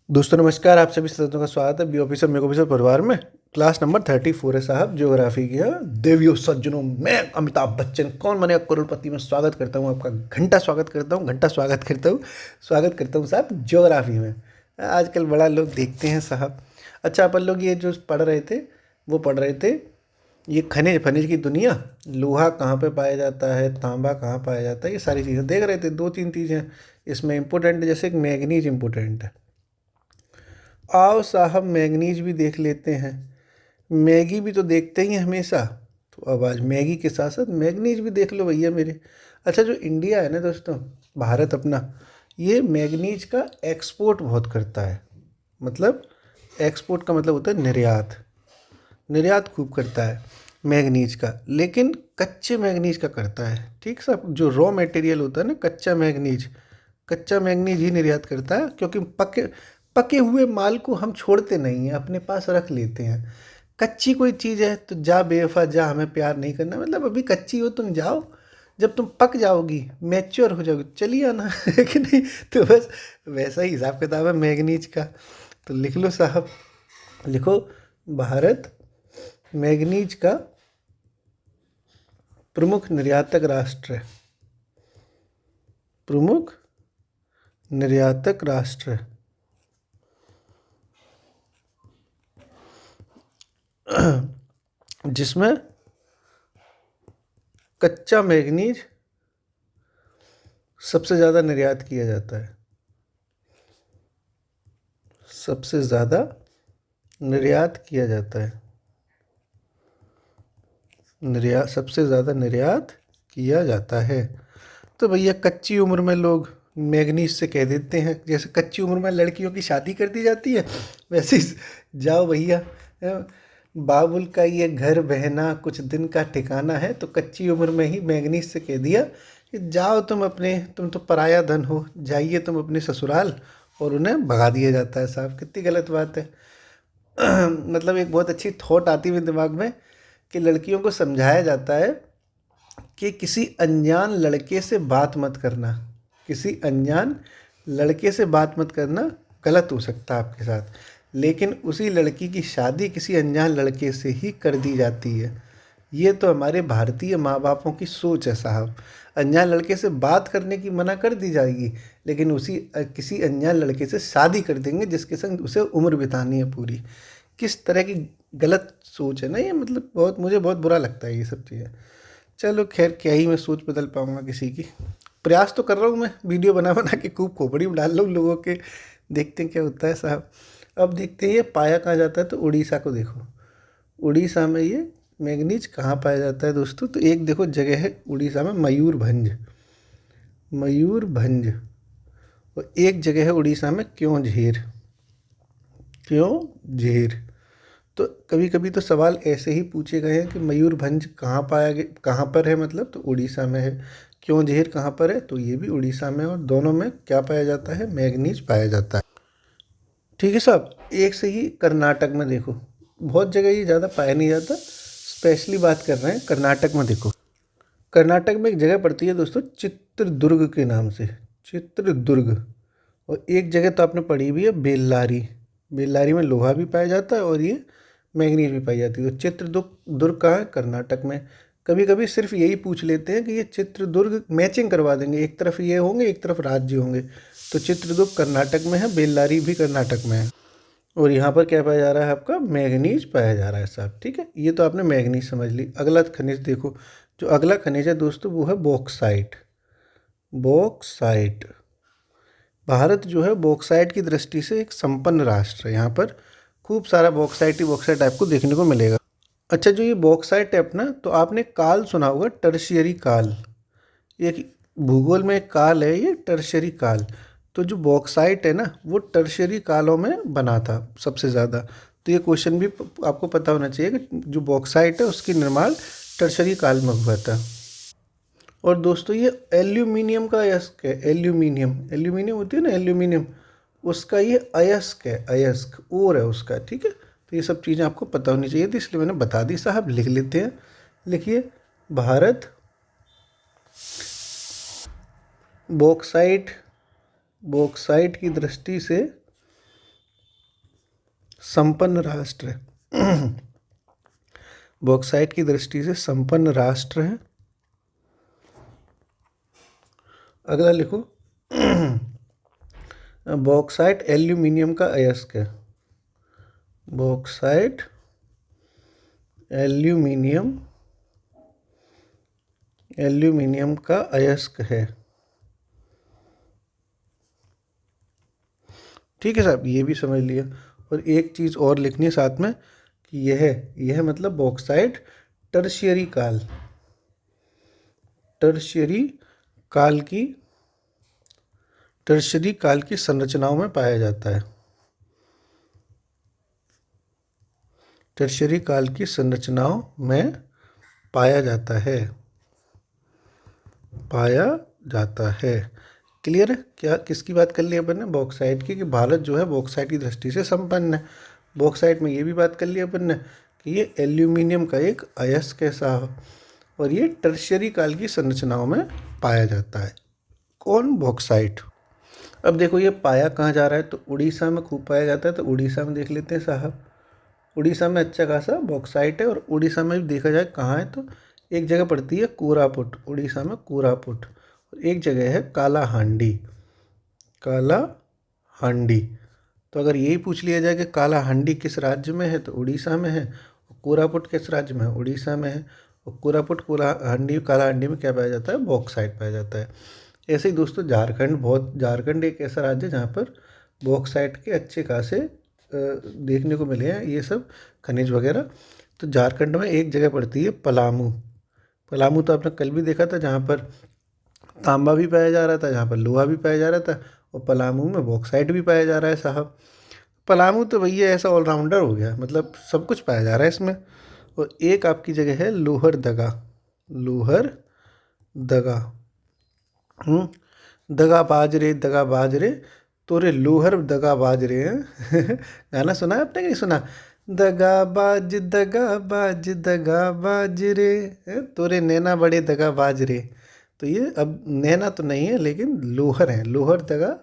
दोस्तों नमस्कार। आप सभी सदस्यों का स्वागत है बी ऑफिसर मेक ऑफिसर परिवार में। क्लास नंबर 34 है साहब, ज्योग्राफी की है। देवियों सज्जनों, मैं अमिताभ बच्चन कौन बनेगा करोड़पति में स्वागत करता हूँ आपका। घंटा स्वागत करता हूँ, घंटा स्वागत करता हूँ साहब ज्योग्राफी में। आजकल बड़ा लोग देखते हैं साहब। अच्छा, अपन लोग ये जो पढ़ रहे थे वो पढ़ रहे थे ये खनिज खनिज की दुनिया। लोहा कहाँ पे पाया जाता है, तांबा कहाँ पाया जाता है, ये सारी चीज़ें देख रहे थे। दो तीन चीज़ें इसमें इंपॉर्टेंट है, जैसे एक मैग्नीज इंपॉर्टेंट है। आओ साहब मैगनीज भी देख लेते हैं। मैगी भी तो देखते ही हैं हमेशा, तो अब आज मैगी के साथ साथ मैगनीज भी देख लो भैया मेरे। अच्छा, जो इंडिया है ना दोस्तों, भारत अपना, ये मैगनीज का एक्सपोर्ट बहुत करता है। मतलब एक्सपोर्ट का मतलब होता है निर्यात। निर्यात खूब करता है मैगनीज का, लेकिन कच्चे मैगनीज का करता है। ठीक साहब, जो रॉ मटेरियल होता है ना, कच्चा मैगनीज ही निर्यात करता है, क्योंकि पके पके हुए माल को हम छोड़ते नहीं हैं, अपने पास रख लेते हैं। कच्ची कोई चीज़ है तो जा बेवफा जा, हमें प्यार नहीं करना, मतलब अभी कच्ची हो तुम जाओ, जब तुम पक जाओगी, मैच्योर हो जाओगी, चलिए आना है कि नहीं। तो बस वैसा ही हिसाब किताब है मैगनीज का। तो लिख लो साहब, लिखो, भारत मैगनीज का प्रमुख निर्यातक राष्ट्र है। प्रमुख निर्यातक राष्ट्र है। जिसमें कच्चा मैग्नीज सबसे ज़्यादा निर्यात किया जाता है। सबसे ज़्यादा निर्यात किया जाता है। सबसे ज़्यादा निर्यात किया जाता है। तो भैया कच्ची उम्र में लोग मैग्नीज से कह देते हैं, जैसे कच्ची उम्र में लड़कियों की शादी कर दी जाती है, वैसे ही जाओ भैया, बाबुल का ये घर बहना कुछ दिन का ठिकाना है, तो कच्ची उम्र में ही मैग्नीज से कह दिया कि जाओ तुम अपने, तुम तो पराया धन हो, जाइए तुम अपने ससुराल, और उन्हें भगा दिया जाता है साहब। कितनी गलत बात है। मतलब एक बहुत अच्छी थॉट आती है दिमाग में कि लड़कियों को समझाया जाता है कि किसी अनजान लड़के से बात मत करना। किसी अनजान लड़के से बात मत करना, गलत हो सकता है आपके साथ, लेकिन उसी लड़की की शादी किसी अनजान लड़के से ही कर दी जाती है। ये तो हमारे भारतीय माँ बापों की सोच है साहब। अनजान लड़के से बात करने की मना कर दी जाएगी, लेकिन किसी अनजान लड़के से शादी कर देंगे जिसके संग उसे उम्र बितानी है पूरी। किस तरह की गलत सोच है ना ये, मतलब बहुत, मुझे बहुत बुरा लगता है ये सब चीज़ें। चलो खैर, क्या ही मैं सोच बदल पाऊँगा किसी की। प्रयास तो कर रहा हूँ मैं, वीडियो बना बना के खूब खोपड़ी में डाल रहा हूँ लोगों के। देखते हैं क्या होता है साहब। अब देखते हैं ये पाया कहाँ जाता है, तो उड़ीसा को देखो। उड़ीसा में ये मैग्नीज कहाँ पाया जाता है दोस्तों, तो एक देखो जगह है उड़ीसा में, मयूरभंज। मयूरभंज। और एक जगह है उड़ीसा में क्योंझेर। क्योंझेर। तो कभी कभी तो सवाल ऐसे ही पूछे गए हैं कि मयूरभंज कहाँ पाया गया, कहाँ पर है, मतलब तो उड़ीसा में है। क्योंझेर कहाँ पर है, तो ये भी उड़ीसा में है, और दोनों में क्या पाया जाता है, मैग्नीज पाया जाता है। ठीक है साहब। एक से ही कर्नाटक में देखो, बहुत जगह ये ज़्यादा पाया नहीं जाता, स्पेशली बात कर रहे हैं कर्नाटक में। देखो, कर्नाटक में एक जगह पड़ती है दोस्तों चित्रदुर्ग के नाम से। चित्रदुर्ग। और एक जगह तो आपने पढ़ी भी है, बेल्लारी। बेल्लारी में लोहा भी पाया जाता है और ये मैंगनीज भी पाई जाती है। तो चित्रदुर्ग दुर्ग कहाँ है, कर्नाटक में। कभी कभी सिर्फ यही पूछ लेते हैं कि ये चित्रदुर्ग, मैचिंग करवा देंगे, एक तरफ ये होंगे एक तरफ राज्य होंगे। तो चित्रदुर्ग कर्नाटक में है, बेल्लारी भी कर्नाटक में है। और यहाँ पर क्या पाया जा रहा है, आपका मैंगनीज पाया जा रहा है साहब। ठीक है, ये तो आपने मैंगनीज समझ ली। अगला खनिज देखो, जो अगला खनिज है दोस्तों वो है बॉक्साइट। बॉक्साइट। भारत जो है बॉक्साइट की दृष्टि से एक संपन्न राष्ट्र है। यहाँ पर खूब सारा बॉक्साइट ही बॉक्साइट आपको देखने को मिलेगा। अच्छा, जो ये बॉक्साइट है अपना, तो आपने काल सुना होगा, टर्शियरी काल। एक भूगोल में एक काल है ये, टर्शियरी काल। तो जो बॉक्साइट है ना, वो टर्शियरी कालों में बना था सबसे ज़्यादा। तो ये क्वेश्चन भी आपको पता होना चाहिए कि जो बॉक्साइट है उसकी निर्माण टर्शियरी काल में हुआ था। और दोस्तों ये एल्यूमिनियम का अयस्क है। एल्यूमिनियम, एल्यूमिनियम होती है ना, एल्यूमिनियम, उसका ये अयस्क है, अयस्क और है उसका। ठीक है, तो ये सब चीज़ें आपको पता होनी चाहिए थी, इसलिए मैंने बता दी साहब। लिख लेते हैं, लिखिए, भारत बॉक्साइट, बॉक्साइट की दृष्टि से संपन्न राष्ट्र है। बॉक्साइट की दृष्टि से संपन्न राष्ट्र है। अगला लिखो, बॉक्साइट एल्यूमिनियम का अयस्क है। बॉक्साइट एल्यूमिनियम का अयस्क है। ठीक है साहब, ये भी समझ लिया। और एक चीज़ और लिखनी है साथ में कि यह मतलब बॉक्साइट टर्शियरी काल की संरचनाओं में पाया जाता है। टर्शियरी काल की संरचनाओं में पाया जाता है। क्लियर है? क्या किसकी बात कर ली अपन ने? बॉक्साइट की, कि भारत जो है बॉक्साइट की दृष्टि से संपन्न है। बॉक्साइट में ये भी बात कर ली अपन ने कि ये एल्यूमिनियम का एक अयस्क है और ये टर्शियरी काल की संरचनाओं में पाया जाता है। कौन? बॉक्साइट। अब देखो ये पाया कहाँ जा रहा है, तो उड़ीसा में खूब पाया जाता है, तो उड़ीसा में देख लेते हैं साहब। उड़ीसा में अच्छा खासा बॉक्साइट है। और उड़ीसा में भी देखा जाए कहाँ है, तो एक जगह पड़ती है कोरापुट, उड़ीसा में कोरापुट, और एक जगह है कालाहांडी। तो अगर यही पूछ लिया जाए कि कालाहांडी किस राज्य में है, तो उड़ीसा में है। कोरापुट किस राज्य में है? उड़ीसा में है। और कोरापुट, कालाहांडी में क्या पाया जाता है? बॉक्साइट पाया जाता है। ऐसे ही दोस्तों झारखंड एक ऐसा राज्य है जहाँ पर बॉक्साइट के अच्छे खासे देखने को मिले हैं ये सब खनिज वगैरह। तो झारखंड में एक जगह पड़ती है पलामू तो आपने कल भी देखा था, जहाँ पर तांबा भी पाया जा रहा था, जहाँ पर लोहा भी पाया जा रहा था, और पलामू में बॉक्साइट भी पाया जा रहा है साहब। पलामू तो भैया ऐसा ऑलराउंडर हो गया, मतलब सब कुछ पाया जा रहा है इसमें। और एक आपकी जगह है लोहरदगा। दगा बाज रे तोरे लोहर दगा बाज रे हैं। गाना सुना है आपने कि नहीं सुना? दगा बाज रे तोरे नैना बड़े दगा बाज रे। तो ये अब नैना तो नहीं है, लेकिन लोहर है, लोहर दगा।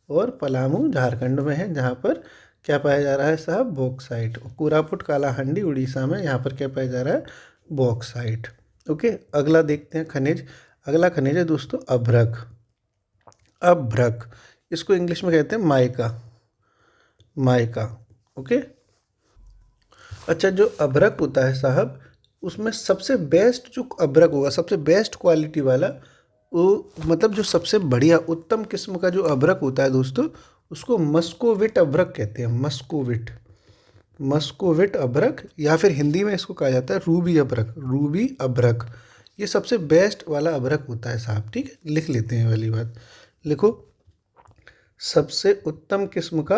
और पलामू झारखंड में है, जहाँ पर क्या पाया जा रहा है साहब? बॉक्साइट। कोरापुट कालाहांडी उड़ीसा में, यहाँ पर क्या पाया जा रहा है? बॉक्साइट। ओके, अगला देखते हैं खनिज। अगला खनिज है दोस्तों अभ्रक। इसको इंग्लिश में कहते हैं माइका। ओके। अच्छा, जो अभ्रक होता है साहब, उसमें सबसे बेस्ट जो अभ्रक होगा, सबसे बेस्ट क्वालिटी वाला, वो मतलब जो सबसे बढ़िया उत्तम किस्म का जो अभ्रक होता है दोस्तों, उसको मस्कोविट अभ्रक कहते हैं। मस्कोविट अभ्रक, या फिर हिंदी में इसको कहा जाता है रूबी अभ्रक। ये सबसे बेस्ट वाला अभ्रक होता है साहब। ठीक है, लिख लेते हैं वाली बात। लिखो, सबसे उत्तम किस्म का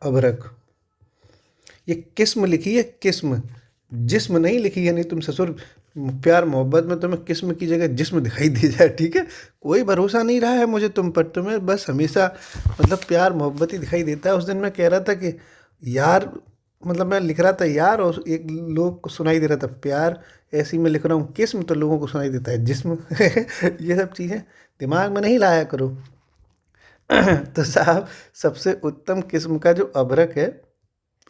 अभ्रक। ये किस्म लिखी है, किस्म, जिस्म नहीं लिखी है। नहीं तुम ससुर प्यार मोहब्बत में तुम्हें किस्म की जगह जिस्म दिखाई दे जाए। ठीक है, कोई भरोसा नहीं रहा है मुझे तुम पर, तुम्हें बस हमेशा मतलब प्यार मोहब्बत ही दिखाई देता है। उस दिन मैं कह रहा था कि यार, मतलब मैं लिख रहा था यार, और एक लोग को सुनाई दे रहा था प्यार। ऐसे ही मैं लिख रहा हूँ किस्म, तो लोगों को सुनाई देता है जिस्म। ये सब चीज़ें दिमाग में नहीं लाया करो। तो साहब, सबसे उत्तम किस्म का जो अभ्रक है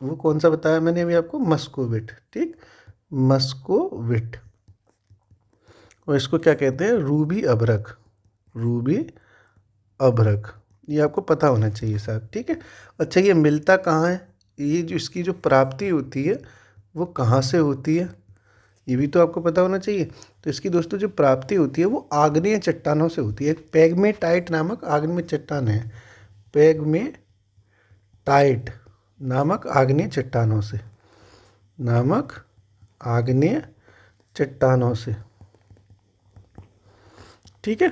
वो कौन सा बताया मैंने अभी आपको? मस्कोविट। ठीक, मस्कोविट। और इसको क्या कहते हैं? रूबी अभ्रक। ये आपको पता होना चाहिए साहब। ठीक है। अच्छा, ये मिलता कहाँ है? ये जो इसकी जो प्राप्ति होती है वो कहाँ से होती है, ये भी तो आपको पता होना चाहिए। तो इसकी दोस्तों जो प्राप्ति होती है वो आग्नेय चट्टानों से होती है। पैग्मेटाइट नामक आग्नेय चट्टान है। पैग्मेटाइट नामक आग्नेय चट्टानों से। ठीक है।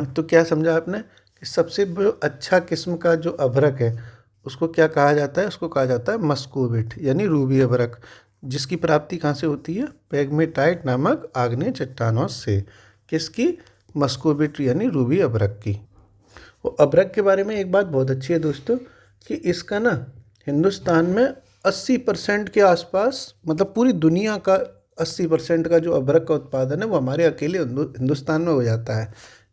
तो क्या समझा आपने कि सबसे अच्छा किस्म का जो अभ्रक है उसको क्या कहा जाता है? उसको कहा जाता है मस्कोविट, यानी रूबी अभ्रक, जिसकी प्राप्ति कहाँ से होती है? पैग्मेटाइट नामक आग्नेय चट्टानों से। किसकी? मस्कोविट यानी रूबी अभ्रक की। वो अभ्रक के बारे में एक बात बहुत अच्छी है दोस्तों, कि इसका ना हिंदुस्तान में 80% के आसपास, मतलब पूरी दुनिया का 80% का जो अभ्रक का उत्पादन है वो हमारे अकेले हिंदुस्तान में हो जाता है।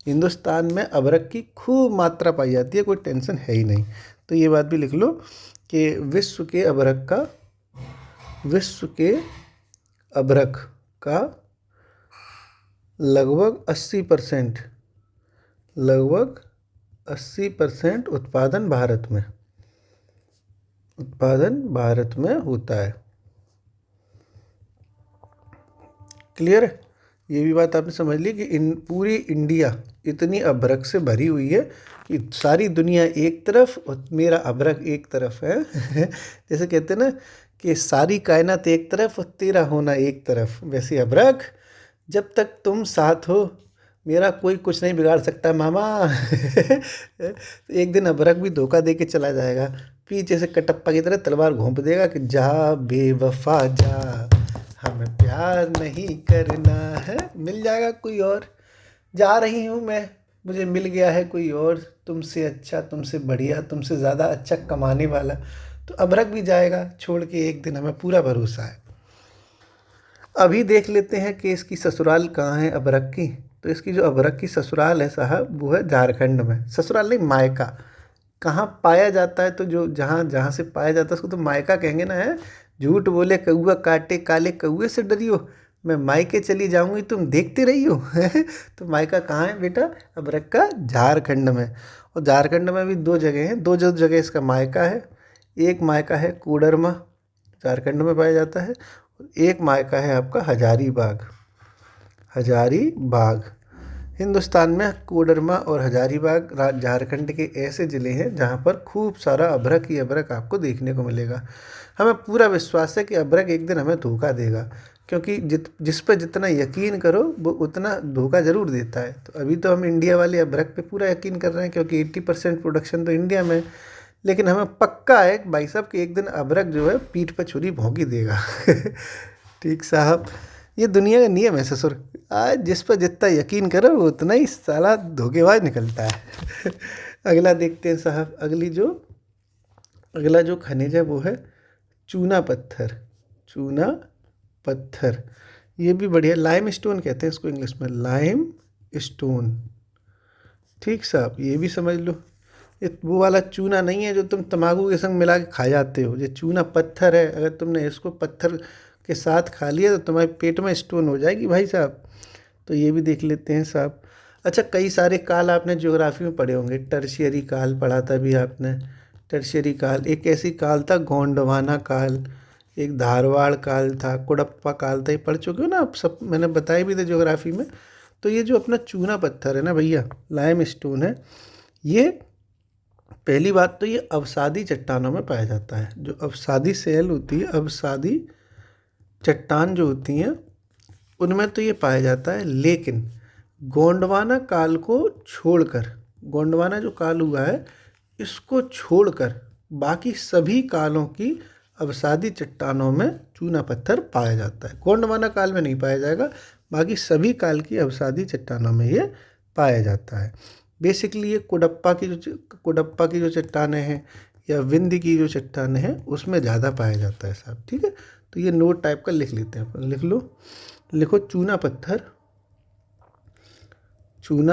हिंदुस्तान में अभ्रक की खूब मात्रा पाई जाती है, कोई टेंशन है ही नहीं। तो ये बात भी लिख लो कि विश्व के अभ्रक का लगभग 80% उत्पादन भारत में होता है। क्लियर है? ये भी बात आपने समझ ली कि पूरी इंडिया इतनी अभ्रक से भरी हुई है कि सारी दुनिया एक तरफ और मेरा अभ्रक एक तरफ है। जैसे कहते हैं ना कि सारी कायनात एक तरफ और तेरा होना एक तरफ, वैसे अभ्रक जब तक तुम साथ हो मेरा कोई कुछ नहीं बिगाड़ सकता मामा। एक दिन अभ्रक भी धोखा दे के चला जाएगा, पीछे से कटप्पा की तरह तलवार घोंप देगा कि जा बेवफा जा, हमें प्यार नहीं करना है, मिल जाएगा कोई और। जा रही हूँ मैं, मुझे मिल गया है कोई और, तुमसे अच्छा, तुमसे बढ़िया, तुमसे ज़्यादा अच्छा कमाने वाला। तो अभ्रक भी जाएगा छोड़ के एक दिन, हमें पूरा भरोसा है। अभी देख लेते हैं कि इसकी ससुराल कहाँ है अभ्रक की। तो इसकी जो अभ्रक की ससुराल है साहब, वो है झारखंड में। ससुराल नहीं, मायका। कहाँ पाया जाता है, तो जो जहाँ से पाया जाता है उसको तो मायका कहेंगे ना। है झूठ बोले कौआ काटे काले कौए से डरियो, मैं मायके चली जाऊंगी तुम देखते रही हो। तो मायका कहाँ है बेटा अभ्रक का? झारखंड में। और झारखंड में भी दो जगह हैं, दो जगह इसका मायका है। एक मायका है कोडरमा, झारखंड में पाया जाता है। एक मायका है आपका हजारीबाग। हिंदुस्तान में कोडरमा और हजारीबाग झारखंड के ऐसे ज़िले हैं जहाँ पर खूब सारा अभ्रक ही अभ्रक आपको देखने को मिलेगा। हमें पूरा विश्वास है कि अभ्रक एक दिन हमें धोखा देगा, क्योंकि जिस पर जितना यकीन करो वो उतना धोखा ज़रूर देता है। तो अभी तो हम इंडिया वाले अभ्रक पे पूरा यकीन कर रहे हैं, क्योंकि 80% प्रोडक्शन तो इंडिया में। लेकिन हमें पक्का है भाई साहब कि एक दिन अभ्रक जो है पीठ पर छुरी भोंक ही देगा। ठीक साहब, ये दुनिया का नियम है ससुर। आज जिस पर जितना यकीन करो वो उतना ही साला धोखेबाज निकलता है। अगला देखते हैं साहब। अगला जो खनिज है वो है चूना पत्थर। ये भी बढ़िया, लाइम स्टोन कहते हैं इसको इंग्लिश में, लाइम स्टोन। ठीक साहब, ये भी समझ लो। ये वो वाला चूना नहीं है जो तुम तम्बाकू के संग मिला के खा जाते हो। ये चूना पत्थर है, अगर तुमने इसको पत्थर के साथ खा लिया तो तुम्हारे पेट में स्टोन हो जाएगी भाई साहब। तो ये भी देख लेते हैं साहब। अच्छा, कई सारे काल आपने ज्योग्राफी में पढ़े होंगे। टर्शियरी काल पढ़ा था भी आपने। टर्शियरी काल एक ऐसी काल था, गोंडवाना काल, एक धारवाड़ काल था, कुड़प्पा काल था। ये पढ़ चुके हो ना आप सब, मैंने बताया भी था ज्योग्राफी में। तो ये जो अपना चूना पत्थर है ना भैया, लाइम स्टोन है, ये पहली बात तो ये अवसादी चट्टानों में पाया जाता है। जो अवसादी सेल होती है, अवसादी चट्टान जो होती हैं उनमें तो ये पाया जाता है। लेकिन गोंडवाना काल को छोड़कर, गोंडवाना जो काल हुआ है इसको छोड़कर बाकी सभी कालों की अवसादी चट्टानों में चूना पत्थर पाया जाता है। गोंडवाना काल में नहीं पाया जाएगा, बाकी सभी काल की अवसादी चट्टानों में ये पाया जाता है। बेसिकली ये कुडप्पा की जो चट्टानें हैं या विंध्य की जो चट्टानें हैं उसमें ज़्यादा पाया जाता है साहब। ठीक है, तो ये नोट टाइप का लिख लेते हैं अपन। लिखो चूना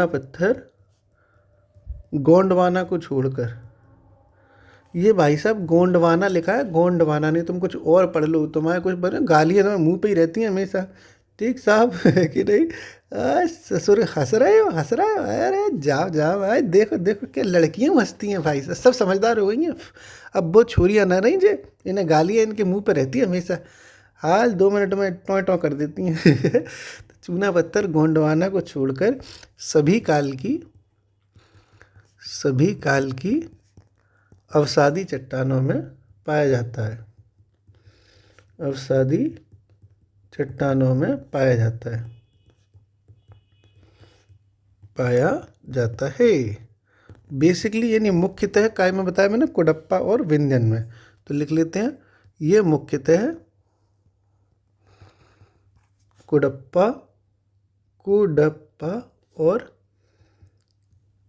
पत्थर गोंडवाना को छोड़कर। ये भाई साहब गोंडवाना लिखा है, गोंडवाना नहीं। तुम कुछ और पढ़ लो, तुम्हारे कुछ बने गालियाँ तुम्हारे मुंह पे ही रहती हैं हमेशा। ठीक साहब कि नहीं? ससुर हंस रहे हो? अरे जाओ भाई, देखो क्या लड़कियाँ हंसती हैं भाई साहब, सब समझदार हो गई हैं अब। वो छोरियाँ ना रही जे इन्हें गालियाँ इनके मुंह पे रहती है हमेशा, हाल 2 मिनट में टॉँ कर देती हैं। तो चूना पत्थर गोंडवाना को छोड़कर सभी काल की अवसादी चट्टानों में पाया जाता है। अवसादी चट्टानों में पाया जाता है बेसिकली। यानी मुख्यतः काय में बताया मैंने, कुडप्पा और विंध्यन में। तो लिख लेते हैं, ये मुख्यतः कुडप्पा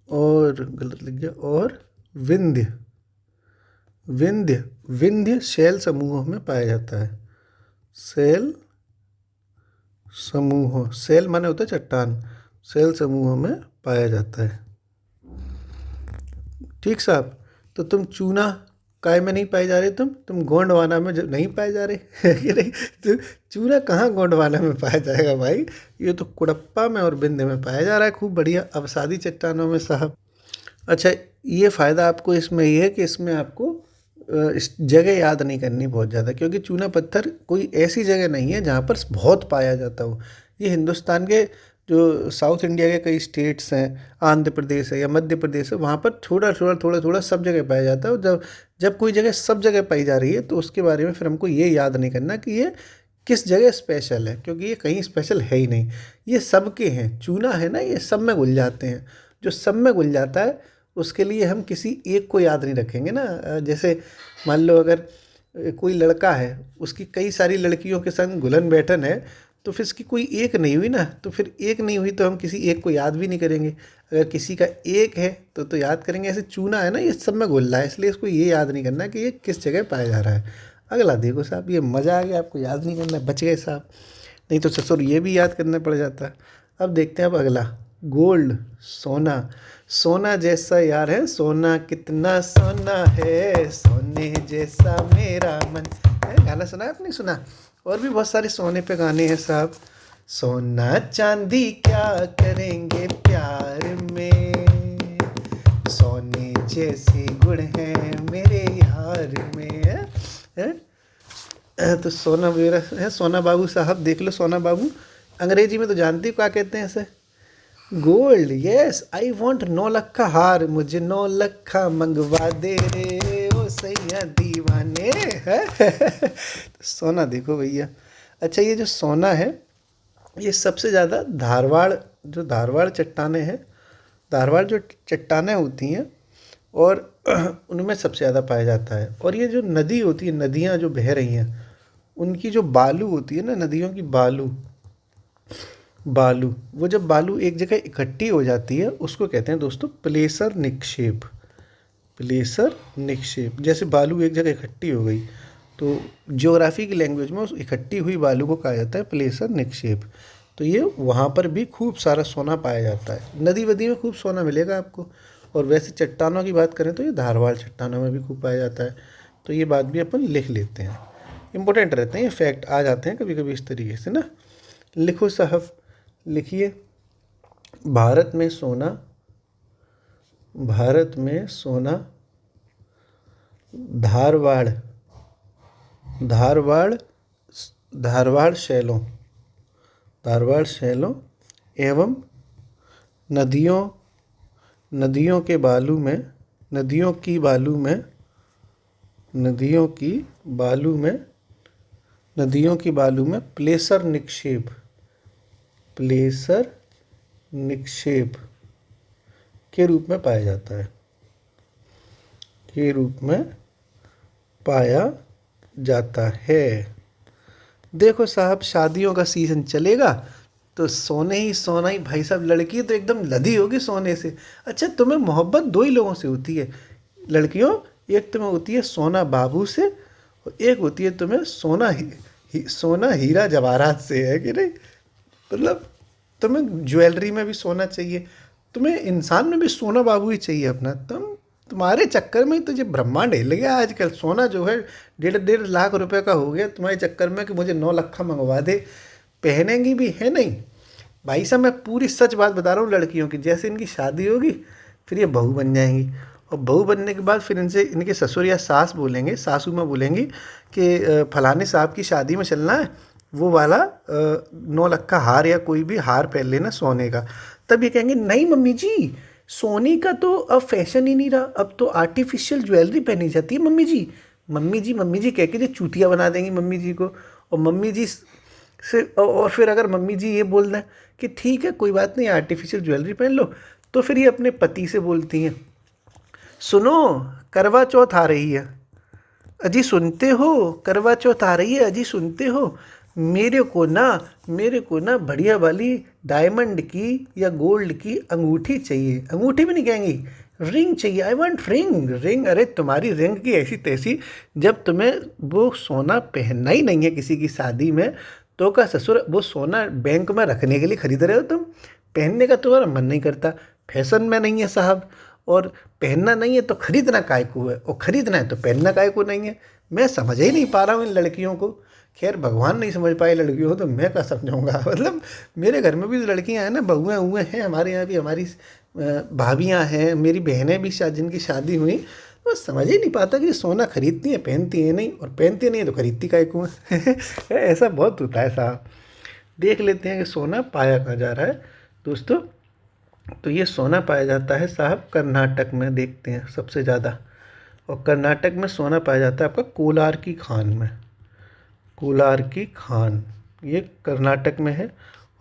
और गलत लिख गया, और विंध्य शैल समूहों में पाया जाता है। शैल समूह, शैल माने होता है चट्टान, सेल समूहों में पाया जाता है। ठीक साहब। तो तुम चूना काय में नहीं पाए जा रहे, तुम गोंडवाना में जो नहीं पाए जा रहे है कि नहीं। तो चूना कहाँ गोंडवाना में पाया जाएगा भाई, ये तो कुड़प्पा में और बिंद में पाया जा रहा है, खूब बढ़िया अवसादी चट्टानों में साहब। अच्छा, ये फ़ायदा आपको इसमें ये है कि इसमें आपको इस जगह याद नहीं करनी बहुत ज़्यादा, क्योंकि चूना पत्थर कोई ऐसी जगह नहीं है जहाँ पर बहुत पाया जाता हो। ये हिंदुस्तान के जो साउथ इंडिया के कई स्टेट्स हैं, आंध्र प्रदेश है या मध्य प्रदेश है, वहाँ पर थोड़ा सब जगह पाया जाता है। और जब कोई जगह सब जगह पाई जा रही है तो उसके बारे में फिर हमको ये याद नहीं करना कि ये किस जगह स्पेशल है, क्योंकि ये कहीं स्पेशल है ही नहीं। ये सब के हैं, चूना है ना, ये सब में घुल जाते हैं। जो सब में घुल जाता है उसके लिए हम किसी एक को याद नहीं रखेंगे ना। जैसे मान लो अगर कोई लड़का है, उसकी कई सारी लड़कियों के संग घुलन बैठन है, तो फिर इसकी कोई एक नहीं हुई ना, तो फिर एक नहीं हुई तो हम किसी एक को याद भी नहीं करेंगे। अगर किसी का एक है तो याद करेंगे। ऐसे चूना है ना, ये सब में घुल रहा है, इसलिए इसको ये याद नहीं करना कि ये किस जगह पाया जा रहा है। अगला देखो साहब, ये मज़ा आ गया, आपको याद नहीं करना, बच गए साहब, नहीं तो ससुर ये भी याद करना पड़ जाता। अब देखते हैं अब अगला, गोल्ड, सोना। सोना जैसा यार है सोना, कितना सोना है, सोने जैसा मेरा मन है। गाना सुना है आपने? सुना। और भी बहुत सारे सोने पे गाने हैं साहब। सोना चांदी क्या करेंगे प्यार में, सोने जैसे गुण हैं मेरे यार में, है? तो सोना मेरा है, सोना बाबू साहब देख लो, सोना बाबू। अंग्रेजी में तो जानती हो क्या कहते हैं इसे, गोल्ड। यस, आई वॉन्ट 9 लख हार, मुझे 9 लखा मंगवा दे रे ओ सैया दीवाने है। सोना देखो भैया। अच्छा, ये जो सोना है ये सबसे ज़्यादा धारवाड़ चट्टानें हैं, धारवाड़ जो चट्टानें होती हैं और उनमें सबसे ज़्यादा पाया जाता है। और ये जो नदी होती है, नदियाँ जो बह रही हैं, उनकी जो बालू होती है ना, नदियों की बालू, वो जब बालू एक जगह इकट्ठी हो जाती है उसको कहते हैं दोस्तों प्लेसर निक्षेप। प्लेसर निक्षेप, जैसे बालू एक जगह इकट्ठी हो गई तो ज्योग्राफी की लैंग्वेज में उस इकट्ठी हुई बालू को कहा जाता है प्लेसर निक्षेप। तो ये वहाँ पर भी खूब सारा सोना पाया जाता है, नदी वदी में खूब सोना मिलेगा आपको। और वैसे चट्टानों की बात करें तो ये धारवाड़ चट्टानों में भी खूब पाया जाता है। तो ये बात भी अपन लिख लेते हैं, इम्पोर्टेंट रहते हैं, ये फैक्ट आ जाते हैं कभी कभी इस तरीके से ना। लिखो साहब, लिखिए, भारत में सोना धारवाड़ शैलों एवं नदियों की बालू में प्लेसर निक्षेप के रूप में पाया जाता है। देखो साहब, शादियों का सीज़न चलेगा तो सोने ही सोना ही भाई साहब, लड़की तो एकदम लदी होगी सोने से। अच्छा, तुम्हें मोहब्बत 2 ही लोगों से होती है लड़कियों, एक तुम्हें होती है सोना बाबू से और एक होती है तुम्हें सोना हीरा जवाहरात से, है कि नहीं। मतलब तुम्हें ज्वेलरी में भी सोना चाहिए, तुम्हें इंसान में भी सोना बाबू ही चाहिए अपना। तुम्हारे चक्कर में ही तो ये ब्रह्मांड हिल गया आजकल। सोना जो है 1.5 लाख रुपए का हो गया तुम्हारे चक्कर में कि मुझे 9 लख मंगवा दे। पहनेंगी भी है नहीं भाई साहब, मैं पूरी सच बात बता रहा हूँ। लड़कियों की जैसे इनकी शादी होगी फिर ये बहू बन जाएंगी, और बहू बनने के बाद फिर इनके ससुर या सासू माँ बोलेंगी कि फलाने साहब की शादी में चलना है, वो वाला 9 लाख का हार या कोई भी हार पहन लेना सोने का। तब ये कहेंगे नहीं मम्मी जी, सोने का तो अब फैशन ही नहीं रहा, अब तो आर्टिफिशियल ज्वेलरी पहनी जाती है मम्मी जी कह के जो चूतिया बना देंगी मम्मी जी को। और मम्मी जी से और फिर अगर मम्मी जी ये बोल दें कि ठीक है कोई बात नहीं आर्टिफिशियल ज्वेलरी पहन लो, तो फिर ये अपने पति से बोलती हैं, सुनो करवा चौथ आ रही है, अजी सुनते हो, करवा चौथ आ रही है अजी सुनते हो, मेरे को ना बढ़िया वाली डायमंड की या गोल्ड की अंगूठी चाहिए। अंगूठी भी नहीं कहेंगी, रिंग चाहिए, आई वांट रिंग। अरे तुम्हारी रिंग की ऐसी तैसी, जब तुम्हें वो सोना पहनना ही नहीं है किसी की शादी में, तो क्या ससुर वो सोना बैंक में रखने के लिए खरीद रहे हो तुम? पहनने का तुम्हारा मन नहीं करता, फैशन में नहीं है साहब, और पहनना नहीं है तो खरीदना काय को है, और खरीदना है तो पहनना काय को नहीं है। मैं समझ ही नहीं पा रहा हूँ इन लड़कियों को। खैर भगवान नहीं समझ पाए लड़कियों को, तो मैं क्या समझाऊंगा। मतलब मेरे घर में भी लड़कियां हैं ना, बहुएं हुए हैं, हमारे यहाँ भी हमारी भाभियाँ हैं, मेरी बहनें भी जिनकी शादी हुई, तो समझ ही नहीं पाता कि सोना खरीदती है पहनती है नहीं, और पहनती नहीं है तो खरीदती काय को है। ऐसा बहुत होता है साहब। देख लेते हैं कि सोना पाया कहाँ जा रहा है दोस्तों। तो ये सोना पाया जाता है साहब कर्नाटक में, देखते हैं सबसे ज़्यादा। और कर्नाटक में सोना पाया जाता है आपका कोलार की खान में। कोलार की खान ये कर्नाटक में है।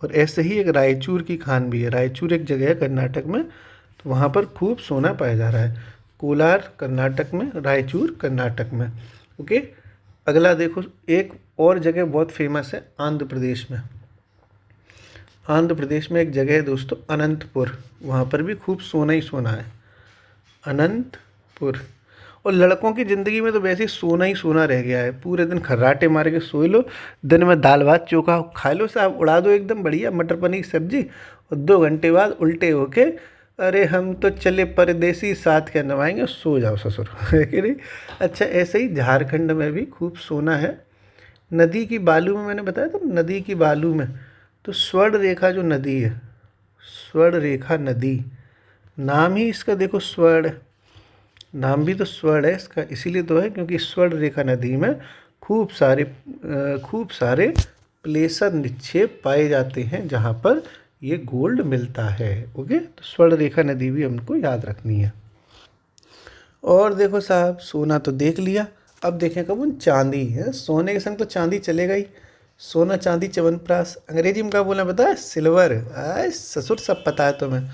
और ऐसे ही एक रायचूर की खान भी है। रायचूर एक जगह है कर्नाटक में, तो वहाँ पर खूब सोना पाया जा रहा है। कोलार कर्नाटक में, रायचूर कर्नाटक में। ओके, अगला देखो, एक और जगह बहुत फेमस है आंध्र प्रदेश में। आंध्र प्रदेश में एक जगह है दोस्तों अनंतपुर, वहाँ पर भी खूब सोना ही सोना है, अनंतपुर। और लड़कों की ज़िंदगी में तो वैसे ही सोना ही सोना रह गया है। पूरे दिन खर्राटे मार के सोए लो, दिन में दाल भात चोखा खा लो साहब, उड़ा दो एकदम बढ़िया मटर पनीर की सब्जी, और 2 घंटे बाद उल्टे होके अरे हम तो चले परदेसी साथ क्या नवाएंगे, सो जाओ ससुर। है कि नहीं। अच्छा, ऐसे ही झारखंड में भी खूब सोना है। नदी की बालू में, मैंने बताया था नदी की बालू में, तो स्वर्ण रेखा जो नदी है, स्वर्ण रेखा नदी, नाम ही इसका देखो स्वर्ण, नाम भी तो स्वर्ण है इसका, इसीलिए तो है क्योंकि स्वर्ण रेखा नदी में खूब सारे प्लेसर निक्षेप पाए जाते हैं जहाँ पर ये गोल्ड मिलता है। ओके, तो स्वर्ण रेखा नदी भी हमको याद रखनी है। और देखो साहब, सोना तो देख लिया, अब देखें कब चांदी है। सोने के संग तो चांदी चलेगा ही, सोना चांदी च्यवनप्राश, अंग्रेजी में क्या बोलना पता है, सिल्वर। आय ससुर सब पता है तुम्हें।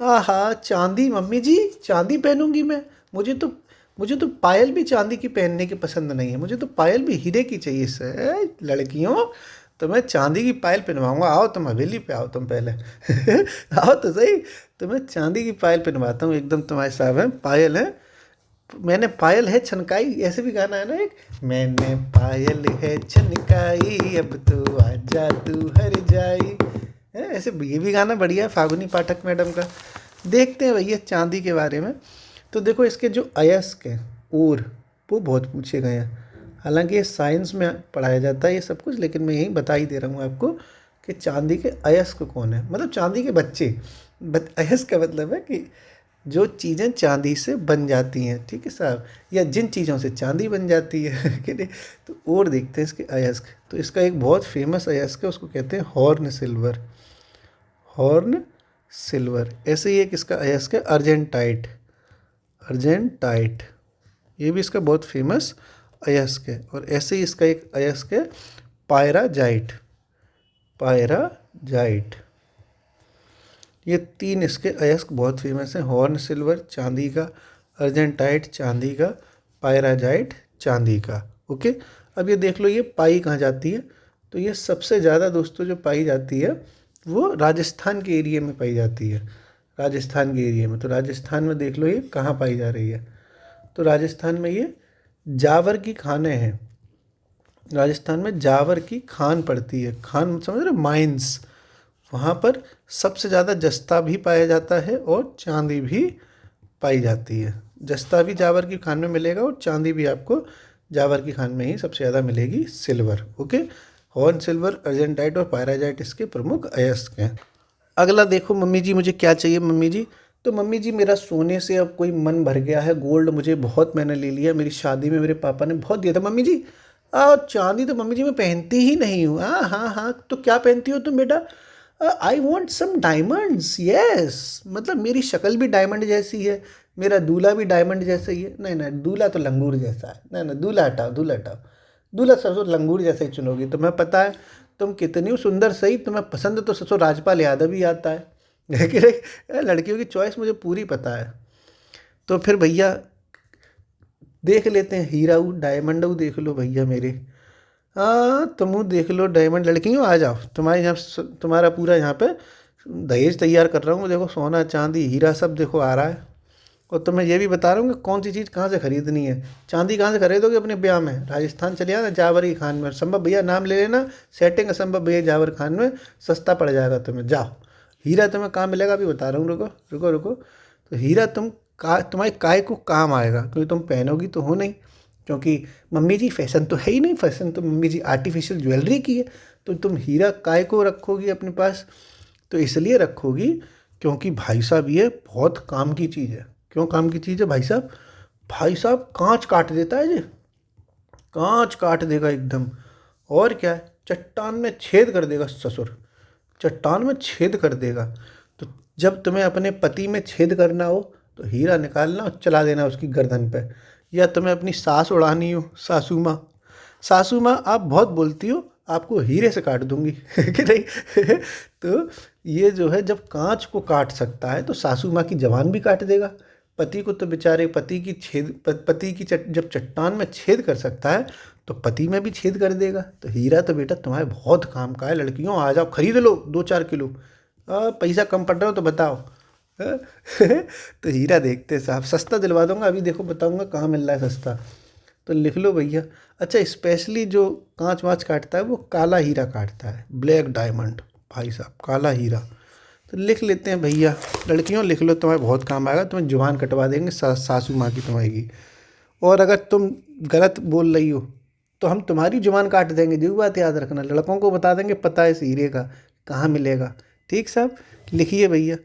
आहा, चांदी मम्मी जी, चांदी पहनूंगी मैं। मुझे तो पायल भी चांदी की पहनने की पसंद नहीं है, मुझे तो पायल भी हीरे की चाहिए। से लड़कियों, तो मैं चांदी की पायल पहनवाऊंगा। आओ तुम हवेली पे, आओ तुम पहले। आओ तो सही, तो मैं चांदी की पायल पहनवाता हूँ एकदम तुम्हारे साहब है। पायल है, मैंने पायल है छनकाई, ऐसे भी गाना है ना एक, मैंने पायल है छनकाई अब तो आजा तू हर जाई है, ऐसे ये भी गाना बढ़िया है फागुनी पाठक मैडम का। देखते हैं भैया चांदी के बारे में। तो देखो इसके जो अयस्क हैं और वो बहुत पूछे गए हैं। हालांकि ये साइंस में पढ़ाया जाता है ये सब कुछ, लेकिन मैं यही बता ही दे रहा हूँ आपको कि चांदी के अयस्क कौन है, मतलब चांदी के बच्चे। अयस्क का मतलब है कि जो चीज़ें चांदी से बन जाती हैं, ठीक है साहब, या जिन चीज़ों से चांदी बन जाती है कि नहीं। तो और देखते हैं इसके अयस्क। तो इसका एक बहुत फेमस अयस्क है, उसको कहते हैं हॉर्न सिल्वर। Horn silver. ऐसे ही एक इसका अयस्क है अर्जेंटाइट। अर्जेंटाइट, ये भी इसका बहुत फेमस अयस्क है। और ऐसे ही इसका एक अयस्क है पायराजाइट। पायराजाइट, ये 3 इसके अयस्क बहुत फेमस हैं। हॉर्न सिल्वर चांदी का, अर्जेंटाइट चांदी का, पायराजाइट चांदी का। ओके, अब ये देख लो ये पाई कहाँ जाती है। तो ये सबसे ज़्यादा दोस्तों जो पाई जाती है वो राजस्थान के एरिया में पाई जाती है। राजस्थान के एरिया में, तो राजस्थान में देख लो ये कहाँ पाई जा रही है। तो राजस्थान में ये जावर की खानें हैं। राजस्थान में जावर की खान पड़ती है, खान समझ रहे, माइंस। वहाँ पर सबसे ज़्यादा जस्ता भी पाया जाता है और चांदी भी पाई जाती है। जस्ता भी जावर की खान में मिलेगा और चांदी भी आपको जावर की खान में ही सबसे ज़्यादा मिलेगी, silver. Okay, horn silver, argentite और पायराजाइट इसके प्रमुख अयस्क हैं। अगला देखो, मम्मी जी मुझे क्या चाहिए मम्मी जी। तो मम्मी जी मेरा सोने से अब कोई मन भर गया है, गोल्ड मुझे बहुत मैंने ले लिया, मेरी शादी में मेरे पापा ने बहुत दिया था मम्मी जी। चांदी तो मम्मी जी मैं पहनती ही नहीं हूँ। हाँ हाँ हाँ, तो क्या पहनती हो तुम बेटा। I want some diamonds, yes. मतलब मेरी शक्ल भी डायमंड जैसी है, मेरा दूल्हा भी डायमंड जैसा ही है। नहीं नहीं, दूल्हा तो लंगूर जैसा है। नहीं नहीं, दूल्हा हटाओ, दूल्हा हटाओ। दूल्हा ससुर लंगूर जैसा ही चुनोगी। तुम्हें पता है तुम कितनी सुंदर, सही तुम्हें पसंद तो ससुर राजपाल यादव ही आता है। लेकिन लड़कियों की चॉइस मुझे पूरी पता है। तो फिर भैया देख लेते हैं, हीरा डायमंड देख लो भैया मेरे। हाँ, तुम देख लो डायमंड। लड़कियों आ जाओ, तुम्हारे यहाँ तुम्हारा पूरा यहाँ पे दहेज तैयार कर रहा हूँ। देखो सोना चांदी हीरा सब देखो आ रहा है। और तो मैं ये भी बता रहा हूँ कि कौन सी चीज़ कहाँ से खरीदनी है। चांदी कहाँ से खरीदोगे अपने ब्याह में, राजस्थान चले आना जावर की खान में। संभव भैया नाम ले लेना, सेटिंग असंभव भैया जावर खान में, सस्ता पड़ जाएगा तुम्हें। जाओ हीरा तुम्हें कहाँ मिलेगा अभी बता रहा हूँ, रुको रुको रुको। तो हीरा तुम्हारे काय को काम आएगा, क्योंकि तुम पहनोगी तो हो नहीं, क्योंकि मम्मी जी फैशन तो है ही नहीं, फैशन तो मम्मी जी आर्टिफिशियल ज्वेलरी की है। तो तुम हीरा काय को रखोगी अपने पास? तो इसलिए रखोगी क्योंकि भाई साहब ये बहुत काम की चीज़ है। क्यों काम की चीज़ है भाई साहब? भाई साहब कांच काट देता है जी, कांच काट देगा एकदम। और क्या है, चट्टान में छेद कर देगा ससुर, चट्टान में छेद कर देगा। तो जब तुम्हें अपने पति में छेद करना हो तो हीरा निकालना और चला देना उसकी गर्दन पे। या तुम्हें अपनी सास उड़ानी हो, सासू माँ, सासू माँ आप बहुत बोलती हो, आपको हीरे से काट दूंगी कि नहीं? तो ये जो है जब कांच को काट सकता है तो सासू माँ की जबान भी काट देगा। पति को तो बेचारे पति की जब चट्टान में छेद कर सकता है तो पति में भी छेद कर देगा। तो हीरा तो बेटा तुम्हारे बहुत काम का है। लड़कियों आ जाओ, खरीद लो 2-4 किलो। पैसा कम पड़ रहा हो तो बताओ। तो हीरा देखते साहब, सस्ता दिलवा दूंगा, अभी देखो बताऊंगा कहाँ मिल रहा है सस्ता। तो लिख लो भैया। अच्छा, स्पेशली जो कांच वाँच काटता है वो काला हीरा काटता है, ब्लैक डायमंड भाई साहब, काला हीरा। तो लिख लेते हैं भैया। लड़कियों लिख लो, तुम्हें बहुत काम आएगा, तुम्हें जुबान कटवा देंगे सासू माँ की तुम्हारी। और अगर तुम गलत बोल रही हो तो हम तुम्हारी जुबान काट देंगे, जो बात याद रखना। लड़कों को बता देंगे पता है इस हीरे का कहाँ मिलेगा। ठीक साहब, लिखिए भैया,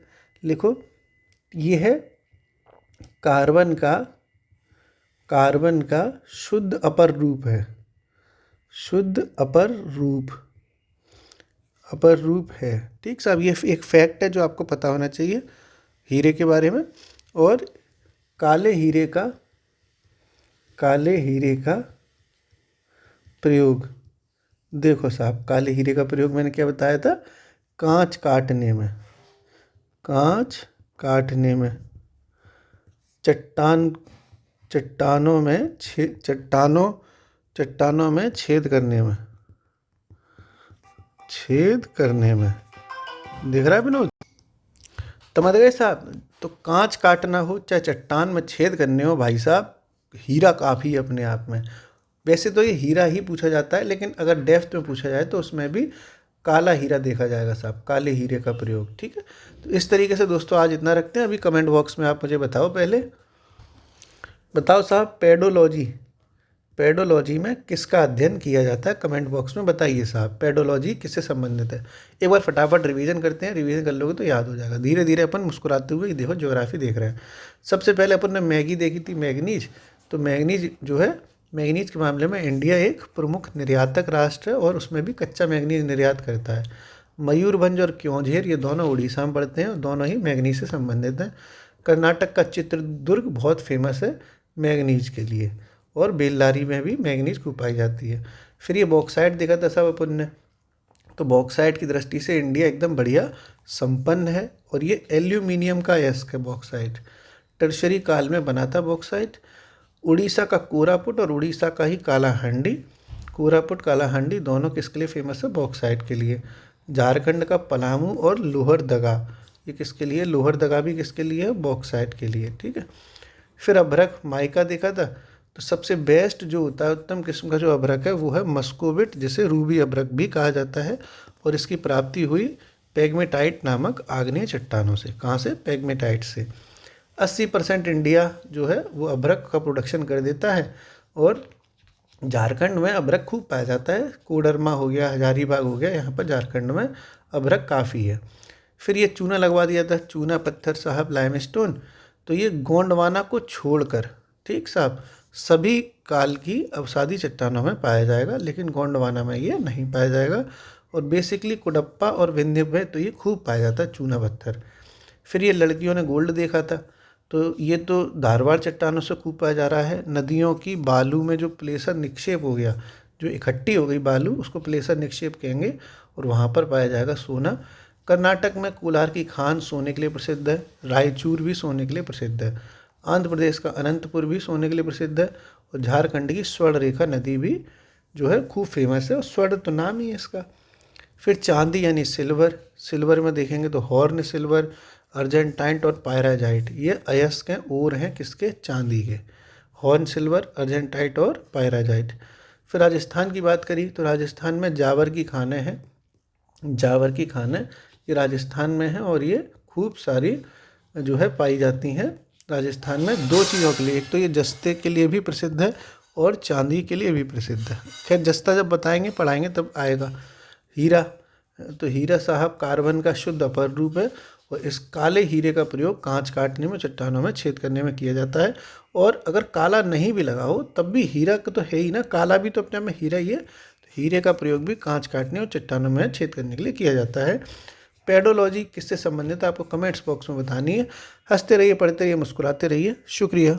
लिखो। ये है कार्बन का, कार्बन का शुद्ध अपर रूप है, शुद्ध अपर रूप, अपर रूप है। ठीक साहब, ये एक फैक्ट है जो आपको पता होना चाहिए हीरे के बारे में। और काले हीरे का, काले हीरे का प्रयोग, देखो साहब, काले हीरे का प्रयोग मैंने क्या बताया था? कांच काटने में, कांच काटने में, चट्टान, चट्टानों में चट्टानों में छेद करने में, छेद करने में। देख रहा है विनोद? समझ गए साहब? तो कांच काटना हो चाहे चट्टान में छेद करने हो भाई साहब, हीरा काफ़ी है अपने आप में। वैसे तो ये हीरा ही पूछा जाता है, लेकिन अगर डेप्थ में पूछा जाए तो उसमें भी काला हीरा देखा जाएगा साहब, काले हीरे का प्रयोग। ठीक है, तो इस तरीके से दोस्तों आज इतना रखते हैं। अभी कमेंट बॉक्स में आप मुझे बताओ, पहले बताओ साहब, पेडोलॉजी, पेडोलॉजी में किसका अध्ययन किया जाता है? कमेंट बॉक्स में बताइए साहब, पेडोलॉजी किससे संबंधित है? एक बार फटाफट रिवीजन करते हैं, रिवीजन कर लोगे तो याद हो जाएगा। धीरे धीरे अपन मुस्कुराते हुए देखो ज्योग्राफी देख रहे हैं। सबसे पहले अपन ने मैगी देखी थी, मैग्नीज। तो मैग्नीज जो है, मैग्नीज के मामले में इंडिया एक प्रमुख निर्यातक राष्ट्र है और उसमें भी कच्चा मैग्नीज निर्यात करता है। मयूरभंज और क्योंझेर ये दोनों उड़ीसा में पड़ते हैं और दोनों ही मैग्नीज से संबंधित हैं। कर्नाटक का चित्रदुर्ग बहुत फेमस है मैग्नीज के लिए, और बेल्लारी में भी मैग्नीज खूब पाई जाती है। फिर ये बॉक्साइट देखा था सब अपन ने। तो बॉक्साइट की दृष्टि से इंडिया एकदम बढ़िया संपन्न है, और ये एल्यूमिनियम का अयस्क है बॉक्साइट। टर्शरी काल में बना था बॉक्साइट। उड़ीसा का कोरापुट और उड़ीसा का ही कालाहांडी, कोरापुट कालाहांडी दोनों किसके लिए फेमस है? बॉक्साइट के लिए। झारखंड का पलामू और लोहरदगा, ये किसके लिए? लोहरदगा भी किसके लिए है? बॉक्साइट के लिए। ठीक है, फिर अभ्रक माइका देखा था। तो सबसे बेस्ट जो होता है, उत्तम किस्म का जो अभ्रक है वो है मस्कोविट, जिसे रूबी अभ्रक भी कहा जाता है, और इसकी प्राप्ति हुई पेग्मेटाइट नामक आग्नेय चट्टानों से। कहाँ से? पेग्मेटाइट से। 80% इंडिया जो है वो अभ्रक का प्रोडक्शन कर देता है, और झारखंड में अभ्रक खूब पाया जाता है। कोडरमा हो गया, हजारीबाग हो गया, यहाँ पर झारखंड में अभ्रक काफ़ी है। फिर ये चूना लगवा दिया था, चूना पत्थर साहब, लाइमस्टोन। तो ये गोंडवाना को छोड़कर, ठीक साहब, सभी काल की अवसादी चट्टानों में पाया जाएगा, लेकिन गोंडवाना में ये नहीं पाया जाएगा। और बेसिकली कुडप्पा और विंध्य में तो ये खूब पाया जाता है चूना पत्थर। फिर ये लड़कियों ने गोल्ड देखा था। तो ये तो धारवाड़ चट्टानों से खूब पाया जा रहा है। नदियों की बालू में जो प्लेसर निक्षेप हो गया, जो इकट्ठी हो गई बालू, उसको प्लेसर निक्षेप कहेंगे, और वहाँ पर पाया जाएगा सोना। कर्नाटक में कोलार की खान सोने के लिए प्रसिद्ध है। रायचूर भी सोने के लिए प्रसिद्ध है। आंध्र प्रदेश का अनंतपुर भी सोने के लिए प्रसिद्ध है। और झारखंड की स्वर्ण रेखा नदी भी जो है खूब फेमस है, और स्वर्ण तो नाम ही है इसका। फिर चांदी यानी सिल्वर, सिल्वर में देखेंगे तो हॉर्न सिल्वर, अर्जेंटाइट और पायराजाइट, ये अयस्क हैं, और हैं किसके? चांदी के। हॉर्न सिल्वर, अर्जेंटाइट और पायराजाइट। फिर राजस्थान की बात करी तो राजस्थान में जावर की खानें हैं, जावर की खानें ये राजस्थान में है और ये खूब सारी जो है पाई जाती हैं राजस्थान में 2 चीज़ों के लिए। एक तो ये जस्ते के लिए भी प्रसिद्ध है और चांदी के लिए भी प्रसिद्ध है। खैर जस्ता जब बताएंगे पढ़ाएंगे तब आएगा। हीरा, तो हीरा साहब कार्बन का शुद्ध अपर रूप है और इस काले हीरे का प्रयोग कांच काटने में, चट्टानों में छेद करने में किया जाता है। और अगर काला नहीं भी लगा हो तब भी हीरा का तो है ही ना, काला भी तो अपने आप में हीरा ही है। तो हीरे का प्रयोग भी कांच काटने और चट्टानों में छेद करने के लिए किया जाता है। पेडोलॉजी किससे संबंधित है आपको कमेंट्स बॉक्स में बतानी है। हंसते रहिए, पढ़ते रहिए, मुस्कुराते रहिए। शुक्रिया।